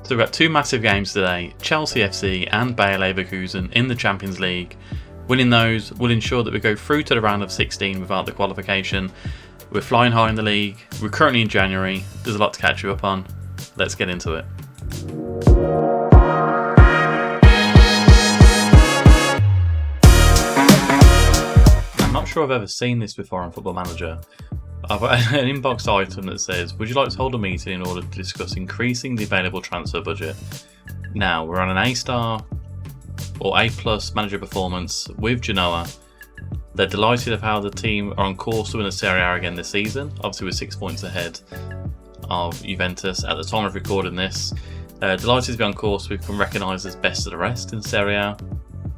So we've got two massive games today, Chelsea FC and Bayer Leverkusen in the Champions League. Winning those will ensure that we go through to the round of 16 without the qualification. We're flying high in the league, we're currently in January, there's a lot to catch you up on. Let's get into it. I'm not sure I've ever seen this before on Football Manager. I've got an inbox item that says, would you like to hold a meeting in order to discuss increasing the available transfer budget? Now, we're on an A-star or A+ manager performance with Genoa. They're delighted of how the team are on course to win the Serie A again this season. Obviously, we're 6 points ahead of Juventus at the time of recording this. Delighted to be on course. We've been recognised as best of the rest in Serie A.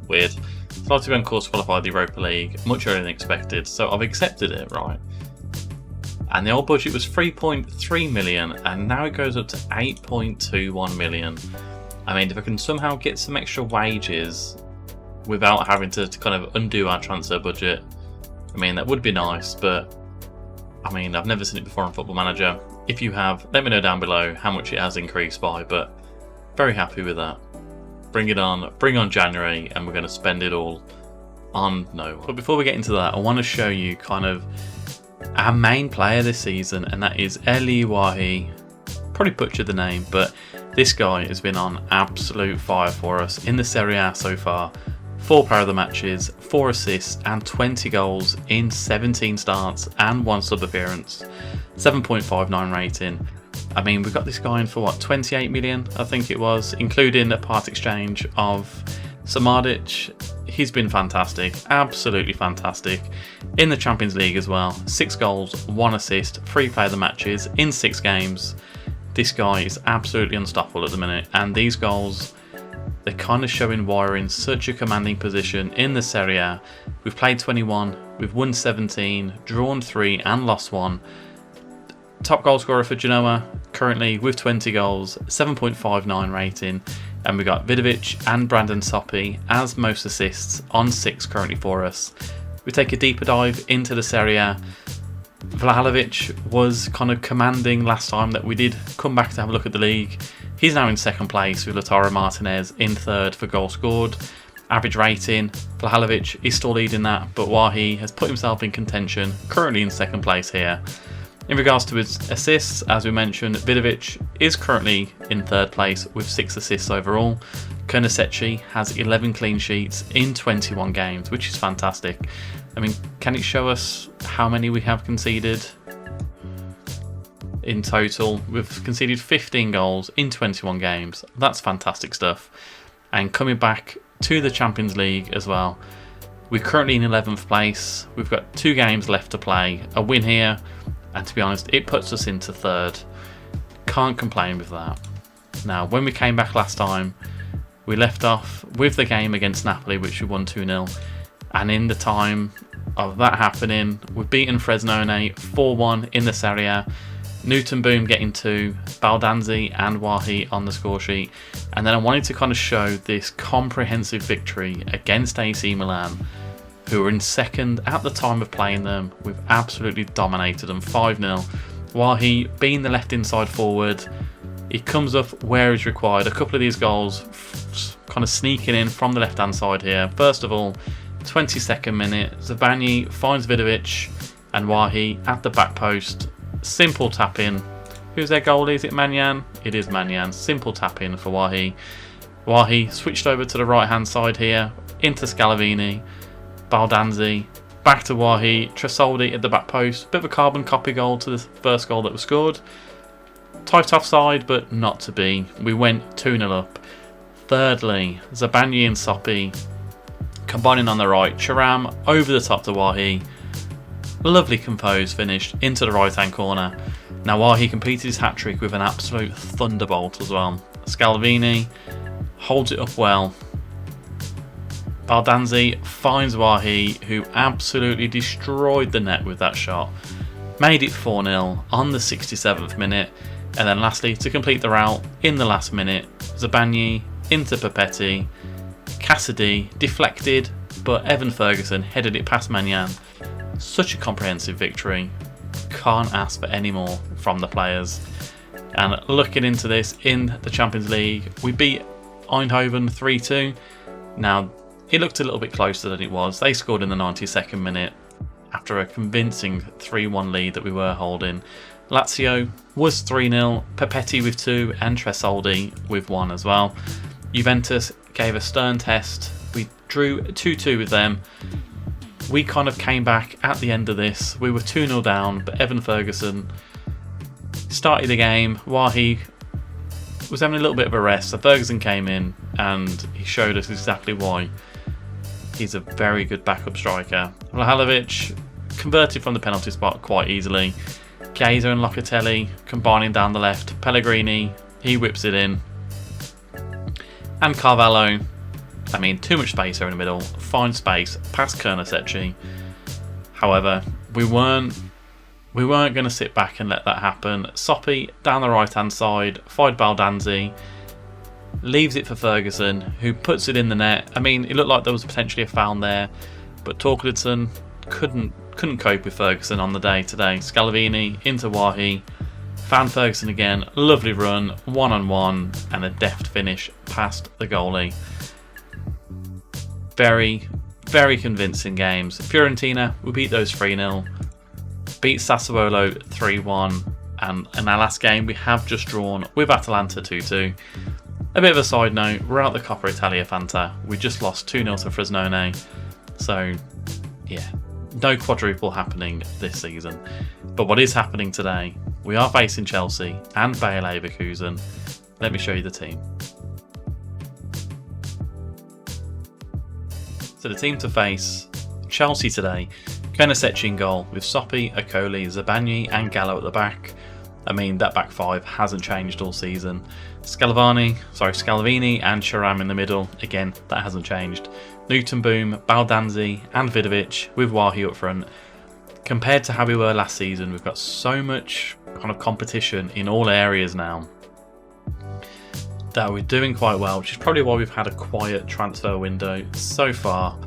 Weird. Delighted to be on course to qualify the Europa League. Much earlier than expected. So I've accepted it, right? And the old budget was 3.3 million, and now it goes up to 8.21 million. I mean, if I can somehow get some extra wages without having to kind of undo our transfer budget, I mean, that would be nice, but I mean, I've never seen it before on Football Manager. If you have, let me know down below how much it has increased by, but very happy with that. Bring it on, bring on January, and we're going to spend it all on no one. But before we get into that, I want to show you kind of our main player this season, and that is Eli Wahi. Probably butchered the name, but this guy has been on absolute fire for us in the Serie A so far. 4 player of the matches, 4 assists and 20 goals in 17 starts and 1 sub appearance. 7.59 rating. I mean, we got this guy in for what, 28 million I think it was, including a part exchange of Samadic. He's been fantastic, absolutely fantastic. In the Champions League as well, 6 goals, 1 assist, 3 player of the matches in 6 games. This guy is absolutely unstoppable at the minute, and these goals, they're kind of showing why we're in such a commanding position in the Serie A. We've played 21, we've won 17, drawn 3 and lost 1. Top goal scorer for Genoa currently with 20 goals, 7.59 rating. And we got Vidovic and Brandon Soppi as most assists on 6 currently for us. We take a deeper dive into the Serie A. Vlahovic was kind of commanding last time that we did come back to have a look at the league. He's now in 2nd place with Lautaro Martinez in 3rd for goal scored. Average rating, Vlahovic is still leading that, but Wahi has put himself in contention, currently in 2nd place here. In regards to his assists, as we mentioned, Vidovic is currently in 3rd place with 6 assists overall. Konasechi has 11 clean sheets in 21 games, which is fantastic. I mean, can it show us how many we have conceded? In total, we've conceded 15 goals in 21 games. That's fantastic stuff. And coming back to the Champions League as well, we're currently in 11th place. We've got 2 games left to play. A win here, and to be honest, it puts us into 3rd. Can't complain with that. Now, when we came back last time, we left off with the game against Napoli, which we won 2-0. And in the time of that happening, we've beaten Frosinone 4-1 in the Serie A. Newton Boom getting 2, Baldanzi and Wahi on the score sheet. And then I wanted to kind of show this comprehensive victory against AC Milan, who were in 2nd at the time of playing them. We've absolutely dominated them 5-0. Wahi being the left inside forward, he comes up where is required. A couple of these goals kind of sneaking in from the left hand side here. First of all, 22nd minute, Zabani finds Vidovic and Wahi at the back post. Simple tap in. Who's their goalie? Is it Manyan? It is Manyan. Simple tap in for Wahi. Wahi switched over to the right hand side here, into Scalvini. Baldanzi, back to Wahi, Tresoldi at the back post. Bit of a carbon copy goal to the first goal that was scored. Tight offside, but not to be. We went 2-0 up. Thirdly, Zabani and Soppi combining on the right. Charam over the top to Wahi. Lovely composed finish into the right hand corner. Now Wahi completed his hat-trick with an absolute thunderbolt as well. Scalvini holds it up well. Baldanzi finds Wahi, who absolutely destroyed the net with that shot. Made it 4-0 on the 67th minute. And then lastly, to complete the rout in the last minute, Zabani into Papetti. Cassidy deflected, but Evan Ferguson headed it past Manyan. Such a comprehensive victory. Can't ask for any more from the players. And looking into this in the Champions League, we beat Eindhoven 3-2. Now, it looked a little bit closer than it was. They scored in the 92nd minute after a convincing 3-1 lead that we were holding. Lazio was 3-0, Pepetti with 2 and Tresoldi with 1 as well. Juventus gave a stern test. We drew 2-2 with them. We kind of came back at the end of this. We were 2-0 down, but Evan Ferguson started the game while he was having a little bit of a rest. So Ferguson came in and he showed us exactly why he's a very good backup striker. Vlahovic converted from the penalty spot quite easily. Chiesa and Locatelli combining down the left. Pellegrini, he whips it in. And Carvalho, I mean, too much space there in the middle. Fine space past Kernasecchi. However, we weren't going to sit back and let that happen. Soppi down the right hand side, fired Baldanzi, leaves it for Ferguson, who puts it in the net. I mean, it looked like there was potentially a foul there, but Torkelson couldn't cope with Ferguson on the day today. Scalvini into Wahi, found Ferguson again, lovely run, 1-on-1, and a deft finish past the goalie. Very, very convincing games. Fiorentina, we beat those 3-0. Beat Sassuolo 3-1, and in our last game we have just drawn with Atalanta 2-2. A bit of a side note, we're out the Coppa Italia Fanta. We just lost 2-0 to Frosinone, so yeah, no quadruple happening this season. But what is happening today, we are facing Chelsea and Bayer Leverkusen. Let me show you the team. So the team to face, Chelsea today, Kernasecchi in goal with Soppi, Okoli, Zabagni and Gallo at the back. I mean, that back five hasn't changed all season. Scalvini and Thuram in the middle. Again, that hasn't changed. Newton-Boom, Baldanzi and Vidovic with Wahi up front. Compared to how we were last season, we've got so much kind of competition in all areas now that we're doing quite well, which is probably why we've had a quiet transfer window so far.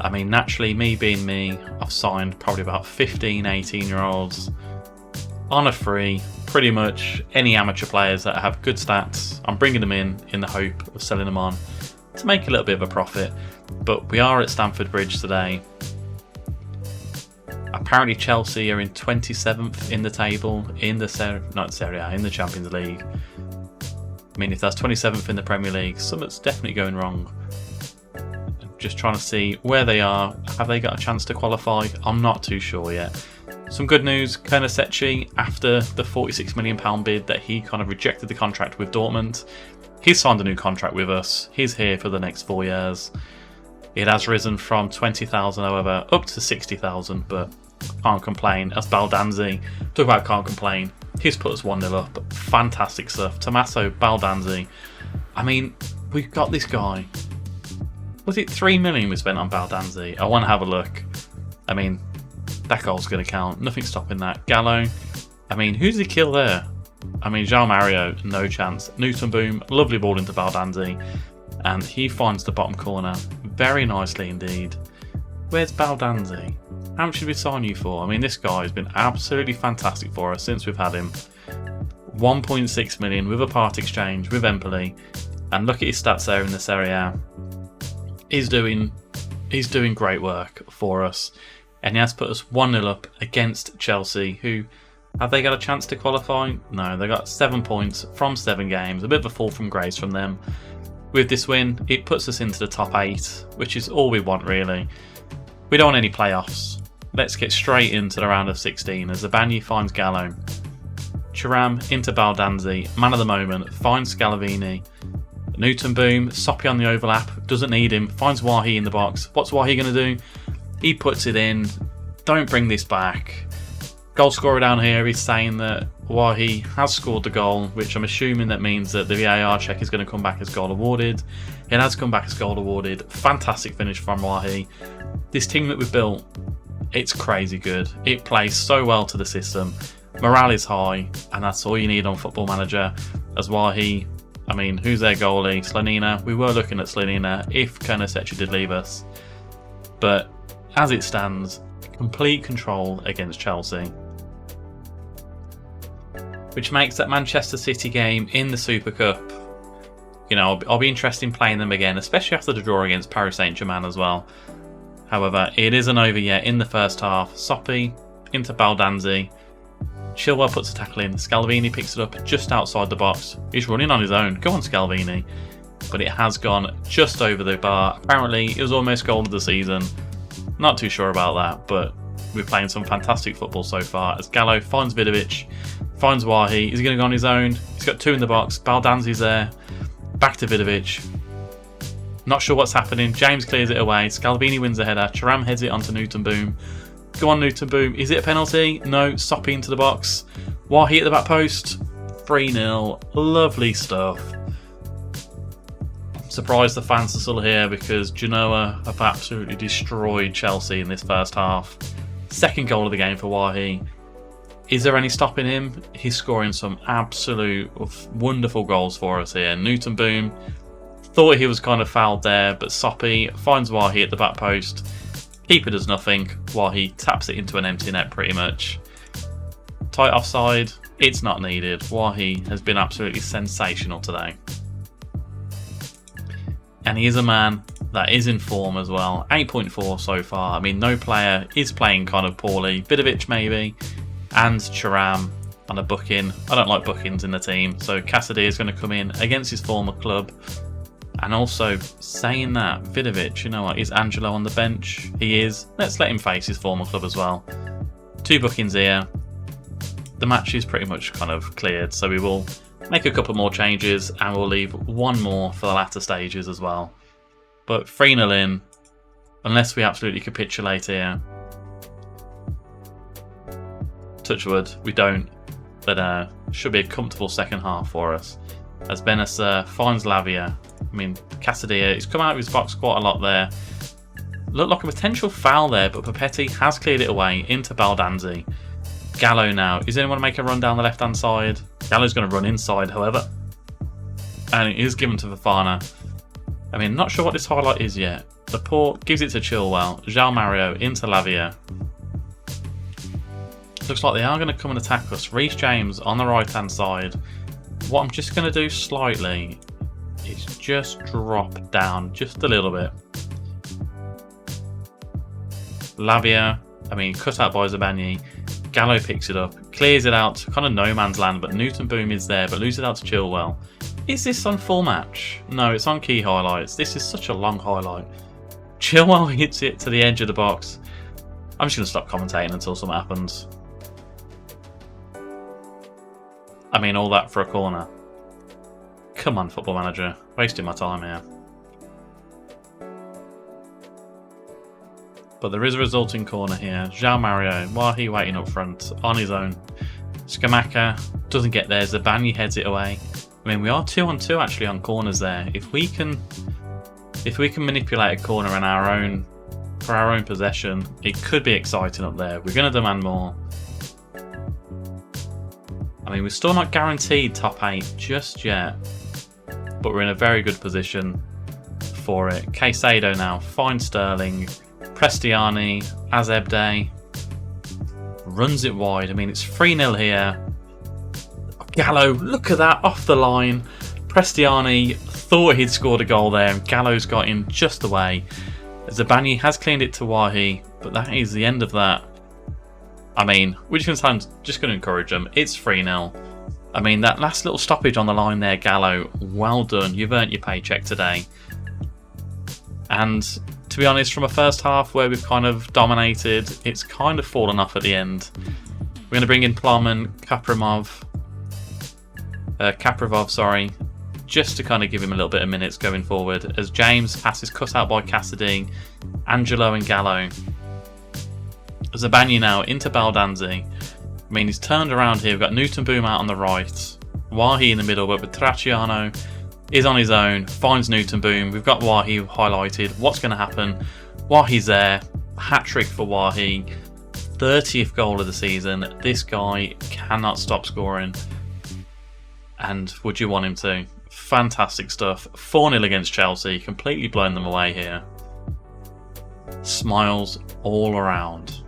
I mean, naturally, me being me, I've signed probably about 15, 18-year-olds on a free. Pretty much any amateur players that have good stats, I'm bringing them in the hope of selling them on to make a little bit of a profit. But we are at Stamford Bridge today. Apparently Chelsea are in 27th in the table in the Serie A, in the Champions League. I mean, if that's 27th in the Premier League, something's definitely going wrong. Just trying to see where they are. Have they got a chance to qualify? I'm not too sure yet. Some good news, Kernasecchi, after the £46 million bid that he kind of rejected the contract with Dortmund, he's signed a new contract with us. He's here for the next 4 years. It has risen from 20,000, however, up to 60,000, but can't complain. That's Baldanzi. Talk about can't complain. He's put us 1-0 up. Fantastic stuff. Tommaso Baldanzi. I mean, we've got this guy. Was it 3 million we spent on Baldanzi? I want to have a look. I mean, that goal's going to count. Nothing stopping that. Gallo. I mean, who's he kill there? I mean, João Mario, no chance. Newton-Boom, lovely ball into Baldanzi. And he finds the bottom corner very nicely indeed. Where's Baldanzi? How much did we sign you for? I mean, this guy has been absolutely fantastic for us since we've had him. 1.6 million with a part exchange with Empoli. And look at his stats there in the Serie A. He's doing great work for us. And he has put us 1-0 up against Chelsea, who, have they got a chance to qualify? No, they got 7 points from 7 games. A bit of a fall from grace from them. With this win, it puts us into the top 8, which is all we want really. We don't want any playoffs. Let's get straight into the round of 16 as Zabagni finds Gallo. Thuram into Baldanzi, man of the moment, finds Scalvini. Newton-Boom, Soppi on the overlap, doesn't need him, finds Wahi in the box. What's Wahi going to do? He puts it in. Don't bring this back. Goal scorer down here is saying that Wahi has scored the goal, which I'm assuming that means that the VAR check is going to come back as goal awarded. It has come back as goal awarded. Fantastic finish from Wahi. This team that we've built, it's crazy good. It plays so well to the system. Morale is high, and that's all you need on Football Manager. As Wahi, I mean, who's their goalie? Slonina. We were looking at Slonina if Kernasecchi did leave us. But as it stands, complete control against Chelsea. which makes that Manchester City game in the Super Cup, you know, I'll be interested in playing them again, especially after the draw against Paris Saint-Germain as well. However, it isn't over yet in the first half. Soppy into Baldanzi. Chilwell puts a tackle in. Scalvini picks it up just outside the box. He's running on his own. Go on, Scalvini. But it has gone just over the bar. Apparently, it was almost goal of the season. Not too sure about that, but we're playing some fantastic football so far. As Gallo finds Vidovic, finds Wahi. Is he going to go on his own? He's got two in the box. Baldanzi's there. Back to Vidovic. Not sure what's happening. James clears it away. Scalvini wins the header. Thuram heads it onto Newton Boom. Go on, Newton Boom. Is it a penalty? No. Soppy into the box. Wahi at the back post. 3-0. Lovely stuff. I'm surprised the fans are still here because Genoa have absolutely destroyed Chelsea in this first half. Second goal of the game for Wahi. Is there any stopping him? He's scoring some absolute wonderful goals for us here. Newton Boom thought he was kind of fouled there, but Soppy finds Wahi at the back post. Keeper does nothing. Wahi taps it into an empty net pretty much. Tight offside. It's not needed. Wahi has been absolutely sensational today. And he is a man that is in form as well. 8.4 so far. I mean, no player is playing kind of poorly. Vidovic maybe. And Thuram on a booking. I don't like bookings in the team. So Cassidy is going to come in against his former club. And also, saying that, Vidovic, you know what, is Angelo on the bench? He is. Let's let him face his former club as well. 2 bookings here. The match is pretty much kind of cleared, so we will make a couple more changes and we'll leave one more for the latter stages as well. But 3-0 in, unless we absolutely capitulate here. Touch wood, we don't, but should be a comfortable second half for us. As Benasser finds Lavia. I mean, Casadilla, he's come out of his box quite a lot there. Looked like a potential foul there, but Papetti has cleared it away into Baldanzi. Gallo now. Is anyone make a run down the left-hand side? Gallo's going to run inside, however. And it is given to Fofana. I mean, not sure what this highlight is yet. Laporte gives it to Chilwell. João Mario into Lavia. Looks like they are going to come and attack us. Reece James on the right-hand side. What I'm just going to do slightly is just drop down just a little bit. Lavia, I mean, cut out by Zabani. Gallo picks it up, clears it out, kind of no man's land, but Newton Boom is there, but loses it out to Chilwell. Is this on full match? No, it's on key highlights. This is such a long highlight. Chilwell hits it to the edge of the box. I'm just going to stop commentating until something happens. I mean, all that for a corner. Come on, Football Manager. Wasting my time here. But there is a resulting corner here. João Mario, Wahi waiting up front, on his own. Scamacca doesn't get there. Zabani heads it away. I mean, we are 2-on-2 actually on corners there. If we can manipulate a corner in for our own possession, it could be exciting up there. We're going to demand more. I mean, we're still not guaranteed top 8 just yet, but we're in a very good position for it. Caicedo now finds Sterling. Prestiani, Azebde runs it wide. I mean, it's 3-0 here. Gallo, look at that, off the line. Prestiani thought he'd scored a goal there, and Gallo's got in just the way. Zabani has cleaned it to Wahi, but that is the end of that. I mean, we're just going to encourage them. It's 3-0. I mean, that last little stoppage on the line there, Gallo, well done. You've earned your paycheck today. And to be honest, from a first half where we've kind of dominated, it's kind of fallen off at the end. We're going to bring in Plum and Kaprizov, just to kind of give him a little bit of minutes going forward. As James passes cut out by Cassidy, Angelo and Gallo. Zabani now into Baldanzi. I mean, he's turned around here. We've got Newton Boom out on the right. Wahi in the middle, but Petracciano is on his own, finds Newton Boom. We've got Wahi highlighted. What's going to happen? Wahi's there. Hat-trick for Wahi. 30th goal of the season. This guy cannot stop scoring. And would you want him to? Fantastic stuff. 4-0 against Chelsea. Completely blown them away here. Smiles all around.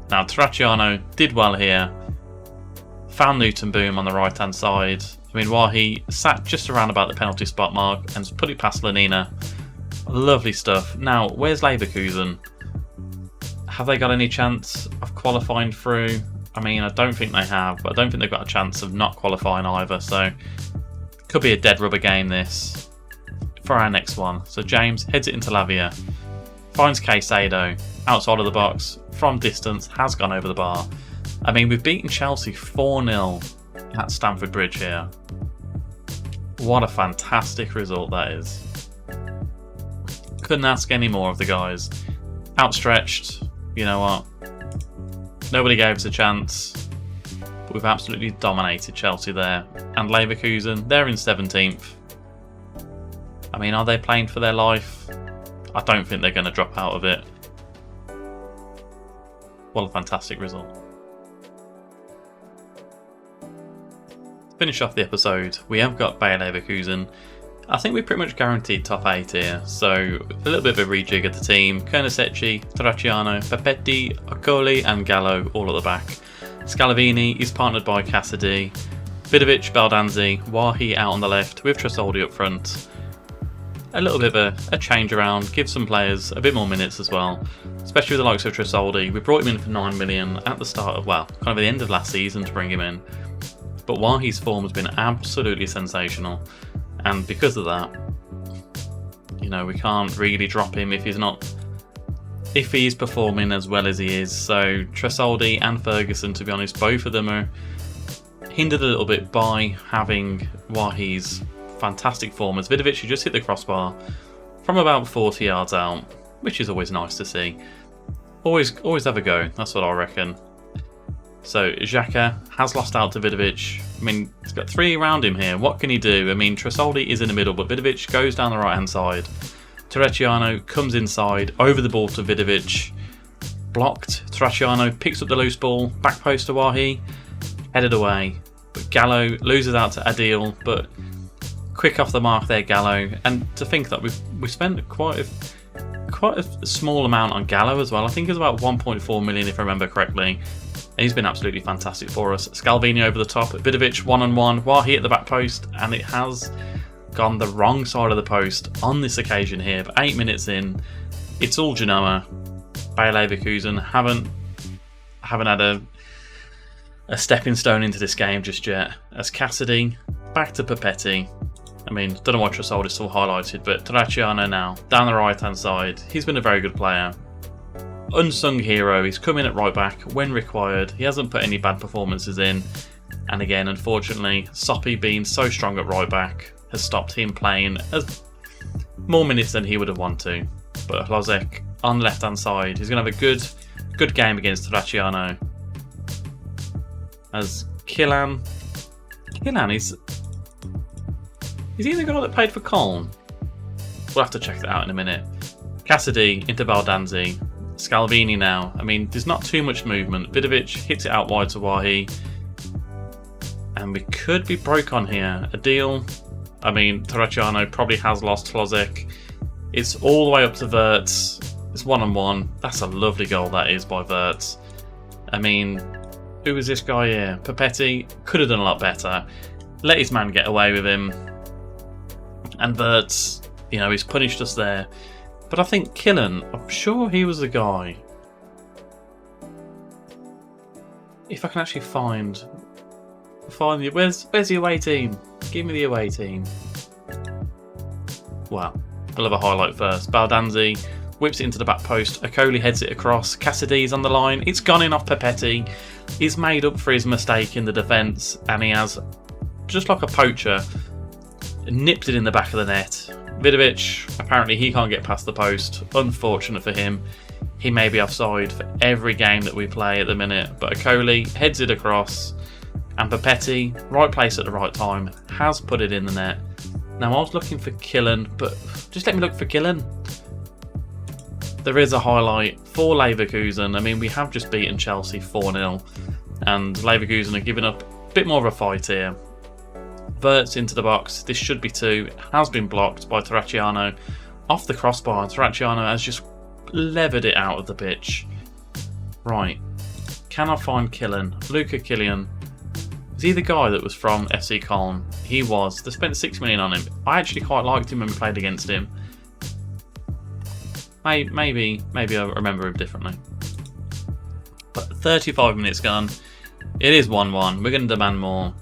Now, Terracciano did well here. found Newton Boom on the right hand side. I mean, while he sat just around about the penalty spot mark and put it past Lenina. Lovely stuff. Now, where's Leverkusen? Have they got any chance of qualifying through? I mean, I don't think they have, but I don't think they've got a chance of not qualifying either. So, could be a dead rubber game this for our next one. So, James heads it into Lavia, finds Caicedo outside of the box from distance, has gone over the bar. I mean, we've beaten Chelsea 4-0 at Stamford Bridge here. What a fantastic result that is. Couldn't ask any more of the guys. Outstretched, you know what? Nobody gave us a chance. But we've absolutely dominated Chelsea there. And Leverkusen, they're in 17th. I mean, are they playing for their life? I don't think they're going to drop out of it. What a fantastic result. To finish off the episode, we have got Bayer Leverkusen. I think we're pretty much guaranteed top 8 here, so a little bit of a rejig of the team. Konasechi, Terracciano, Papetti, Okoli and Gallo all at the back. Scalvini is partnered by Cassidy, Vidovic, Baldanzi, Wahi out on the left with Tresoldi up front. A little bit of a change around, give some players a bit more minutes as well, especially with the likes of Tresoldi. We brought him in for 9 million at the start of, well, kind of at the end of last season to bring him in. But Wahi's form has been absolutely sensational. And because of that, you know, we can't really drop him if he's performing as well as he is. So Tresoldi and Ferguson, to be honest, both of them are hindered a little bit by having Wahi's fantastic form. As Vidovic, who just hit the crossbar from about 40 yards out, which is always nice to see. Always have a go, that's what I reckon. So Xhaka has lost out to Vidovic. I mean, he's got 3 around him here. What can he do? I mean, Tresoldi is in the middle, but Vidovic goes down the right-hand side. Terracciano comes inside, over the ball to Vidovic. Blocked. Terracciano picks up the loose ball, back post to Wahi, headed away. But Gallo loses out to Adil, but quick off the mark there, Gallo. And to think that we spent quite a small amount on Gallo as well. I think it's about 1.4 million if I remember correctly. He's been absolutely fantastic for us. Scalvini over the top, Vidovic one-on-one, Wahi at the back post, and it has gone the wrong side of the post on this occasion here. But 8 minutes in, it's all Genoa. Bayer Leverkusen haven't had a stepping stone into this game just yet. As Cassidy, back to Papetti. I mean, don't know why Tresoldi is still highlighted, but Terracciano now, down the right-hand side. He's been a very good player. Unsung hero, he's come in at right back when required. He hasn't put any bad performances in. And again, unfortunately, Soppy being so strong at right back has stopped him playing as more minutes than he would have wanted to. But Hlozek on the left-hand side, he's going to have a good game against Terracciano. As Killan is he the guy that played for Colne? We'll have to check that out in a minute. Cassidy into Baldanzi. Scalvini now. I mean, there's not too much movement. Vidovic hits it out wide to Wahi. And we could be broke on here. Adil. I mean, Terracciano probably has lost Hlozek. It's all the way up to Wirtz. It's one-on-one. That's a lovely goal that is by Wirtz. I mean, who is this guy here? Papetti could have done a lot better. Let his man get away with him. And Wirtz, you know, he's punished us there. But I think Killen, I'm sure he was the guy. If I can actually find the where's the away team? Give me the away team. Well, we'll have a highlight first. Baldanzi whips it into the back post. Okoli heads it across. Cassidy's on the line. It's gone in off Papetti. He's made up for his mistake in the defence, and he has, just like a poacher, nipped it in the back of the net. Vidovic, apparently he can't get past the post. Unfortunate for him. He may be offside for every game that we play at the minute. But Okoli heads it across. And Papetti, right place at the right time, has put it in the net. Now I was looking for Killen, but just let me look for Killen. There is a highlight for Leverkusen. I mean, we have just beaten Chelsea 4-0. And Leverkusen are giving up a bit more of a fight here. Wirtz into the box. This should be 2. It has been blocked by Terracciano off the crossbar. Terracciano has just levered it out of the pitch. Right. Can I find Killen? Luca Killian. Was he the guy that was from FC Köln? He was. They spent 6 million on him. I actually quite liked him when we played against him. Maybe I remember him differently. But 35 minutes gone. It is 1-1. We're going to demand more.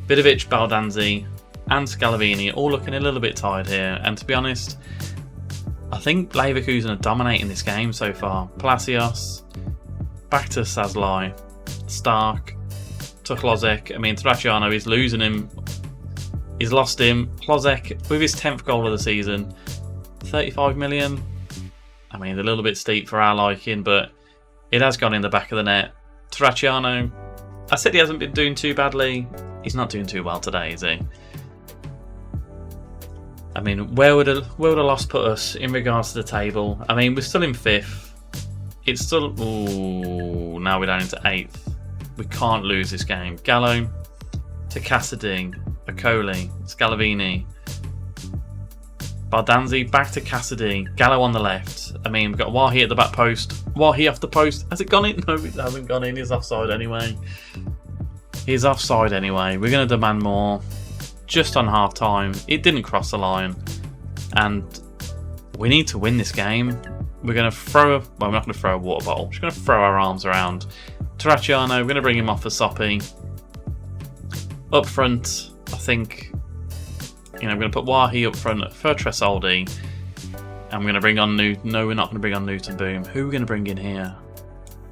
Vidovic, Baldanzi and Scalvini all looking a little bit tired here. And to be honest, I think Leverkusen are dominating this game so far. Palacios, back to Sazlai, Stark, to Hlozek. I mean, Terracciano is losing him. He's lost him. Hlozek with his 10th goal of the season. 35 million. I mean, a little bit steep for our liking, but it has gone in the back of the net. Terracciano, I said he hasn't been doing too badly. He's not doing too well today, is he? I mean, where would a loss put us in regards to the table? I mean, we're still in 5th. It's still... Ooh, now we're down into 8th. We can't lose this game. Gallo to Cassidy, Okoli, Scalvini, Baldanzi back to Cassidy, Gallo on the left. I mean, we've got Wahi at the back post. Wahi off the post. Has it gone in? No, it hasn't gone in. He's offside anyway. He's offside anyway. We're going to demand more. Just on half time. It didn't cross the line. And we need to win this game. We're going to throw... Well, we're not going to throw a water bottle. We're just going to throw our arms around. Terracciano, we're going to bring him off for Soppy. Up front, I think... You know, we're going to put Wahi up front for Tresoldi. And we're going to bring on Newton. No, we're not going to bring on Newton Boom. Who are we going to bring in here?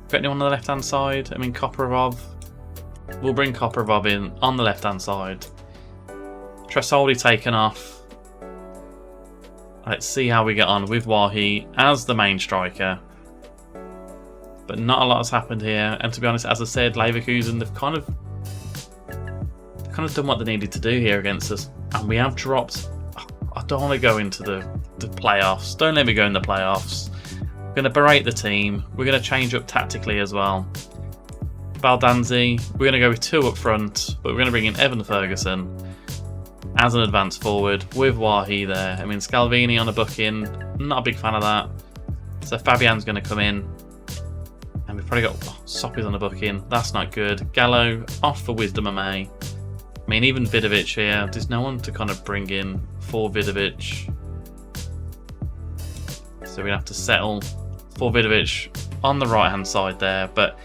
Got anyone on the left-hand side? I mean, Koprivov. We'll bring Koprivov in on the left-hand side. Tresoldi taken off. Let's see how we get on with Wahi as the main striker. But not a lot has happened here. And to be honest, as I said, Leverkusen, they've kind of done what they needed to do here against us. And we have dropped... I don't want to go into the playoffs. Don't let me go in the playoffs. We're going to berate the team. We're going to change up tactically as well. Baldanzi, we're going to go with 2 up front. But we're going to bring in Evan Ferguson as an advanced forward with Wahi there. I mean, Scalvini on a booking. Not a big fan of that. So Fabian's going to come in. And we've probably got Soppy's on the booking. That's not good. Gallo off for Wisdom May. I mean, even Vidovic here. There's no one to kind of bring in for Vidovic. So we have to settle for Vidovic on the right-hand side there. But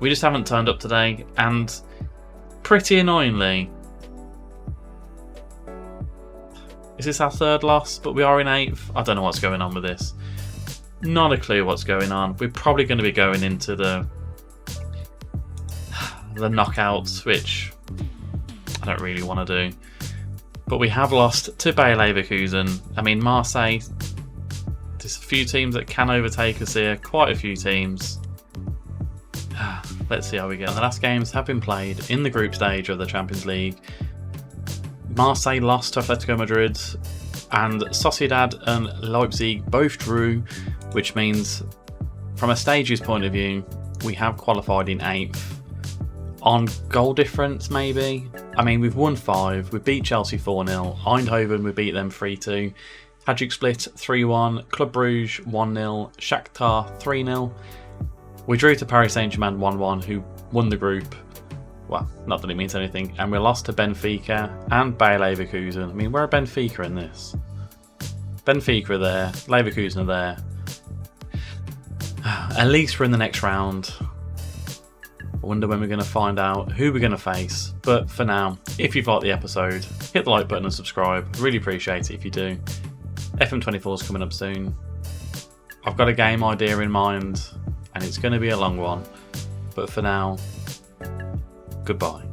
we just haven't turned up today. And pretty annoyingly... Is this our 3rd loss? But we are in 8th. I don't know what's going on with this. Not a clue what's going on. We're probably going to be going into the knockouts, which I don't really want to do. But we have lost to Bayer Leverkusen. I mean, Marseille, there's a few teams that can overtake us here. Quite a few teams. Let's see how we get. The last games have been played in the group stage of the Champions League. Marseille lost to Atletico Madrid, and Sociedad and Leipzig both drew, which means from a stages point of view, we have qualified in 8th. On goal difference, maybe? I mean, we've won 5, we beat Chelsea 4-0, Eindhoven, we beat them 3-2, Hajduk Split 3-1, Club Brugge 1-0, Shakhtar 3-0. We drew to Paris Saint-Germain 1-1, who won the group. Well, not that it means anything. And we lost to Benfica and Bayer Leverkusen. I mean, where are Benfica in this? Benfica are there. Leverkusen are there. At least we're in the next round. I wonder when we're going to find out who we're going to face. But for now, if you've liked the episode, hit the like button and subscribe. Really appreciate it if you do. FM24 is coming up soon. I've got a game idea in mind, and it's going to be a long one. But for now... Goodbye.